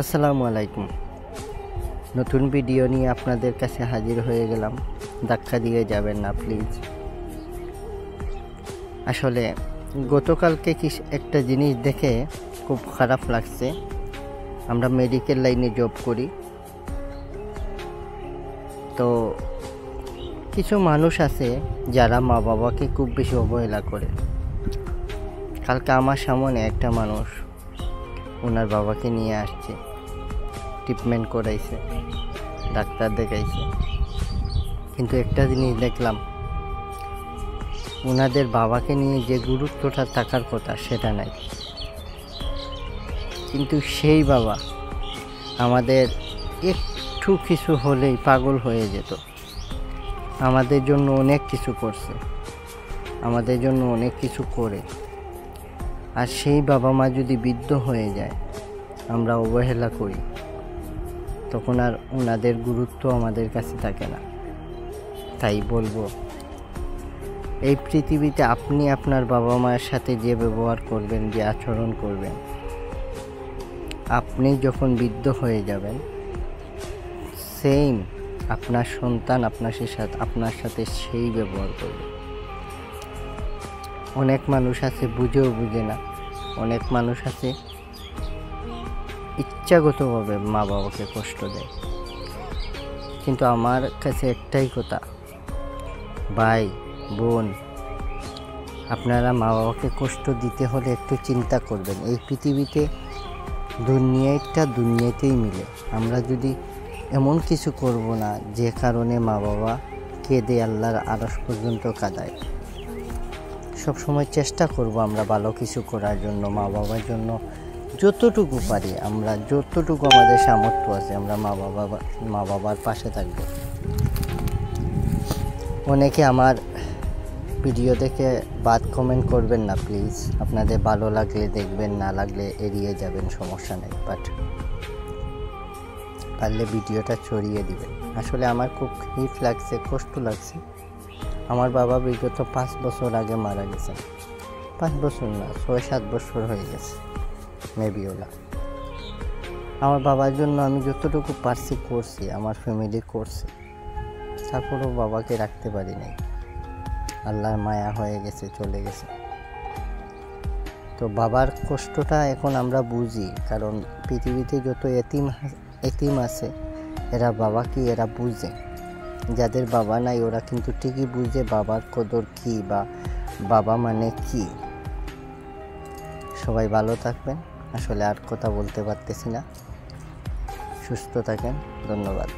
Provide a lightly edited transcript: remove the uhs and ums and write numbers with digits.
আসসালামু আলাইকুম। নতুন ভিডিও নিয়ে আপনাদের কাছে হাজির হয়ে গেলাম। ধাক্কা দিয়ে যাবেন না প্লিজ। আসলে গতকালকে একটা জিনিস দেখে খুব খারাপ লাগছে। আমরা মেডিকেল লাইনে জব করি, তো কিছু মানুষ আছে যারা মা বাবাকে খুব বেশি অবহেলা করে। কালকে আমার সামনে একটা মানুষ ওনার বাবাকে নিয়ে আসছে, ট্রিটমেন্ট করাইছে, ডাক্তার দেখাইছে, কিন্তু একটা জিনিস দেখলাম, ওনাদের বাবাকে নিয়ে যে গুরুত্বটা থাকার কথা সেটা নাই। কিন্তু সেই বাবা আমাদের একটু কিছু হলেই পাগল হয়ে যেত। আমাদের জন্য অনেক কিছু করছে, আমাদের জন্য অনেক কিছু করে, আর সেই বাবা মা যদি বৃদ্ধ হয়ে যায়, আমরা অবহেলা করি, তখন আর ওনাদের গুরুত্ব আমাদের কাছে থাকে না। তাই বলবো, এই পৃথিবীতে আপনি আপনার বাবা মায়ের সাথে যে ব্যবহার করবেন, যে আচরণ করবেন, আপনি যখন বৃদ্ধ হয়ে যাবেন, সেম আপনার সন্তান আপনার সাথে সেই ব্যবহার করবে। অনেক মানুষ আছে বুঝেও বুঝে না, অনেক মানুষ আছে ইচ্ছাগতভাবে মা বাবাকে কষ্ট দেয়। কিন্তু আমার কাছে একটাই কথা, ভাই বোন, আপনারা মা বাবাকে কষ্ট দিতে হলে একটু চিন্তা করবেন। এই পৃথিবীতে দুনিয়াতেই মিলে। আমরা যদি এমন কিছু করব না যে কারণে মা বাবা কেঁদে আল্লাহর আরশ পর্যন্ত কাঁদায়। সবসময় চেষ্টা করব আমরা ভালো কিছু করার জন্য, মা বাবার জন্য যতটুকু পারি, আমরা যতটুকু আমাদের সামর্থ্য আছে, আমরা মা বাবার পাশে থাকব। অনেকে আমার ভিডিও দেখে বাদ কমেন্ট করবেন না প্লিজ। আপনাদের ভালো লাগলে দেখবেন, না লাগলে এড়িয়ে যাবেন, সমস্যা নেই। বাট পারলে ভিডিওটা ছড়িয়ে দিবেন। আসলে আমার খুব হিট লাগছে, কষ্ট লাগছে। আমার বাবা বিগত 5 বছর আগে মারা গেছেন। 5 বছর না, 6-7 বছর হয়ে গেছে মেবি ওলা। আমার বাবার জন্য আমি যতটুকু পারছি করছি, আমার ফ্যামিলি করছে, তারপরেও বাবাকে রাখতে পারি নাই। আল্লাহর মায়া হয়ে গেছে, চলে গেছে। তো বাবার কষ্টটা এখন আমরা বুঝি, কারণ পৃথিবীতে যত এতিম আছে, এরা বাবা কি এরা বুঝে। যাদের বাবা নাই ওরা কিন্তু ঠিকই বুঝে বাবার কদর কি বা বাবা মানে কি। সবাই ভালো থাকবেন। আসলে আর কথা বলতে পারতেছি না। সুস্থ থাকেন। ধন্যবাদ।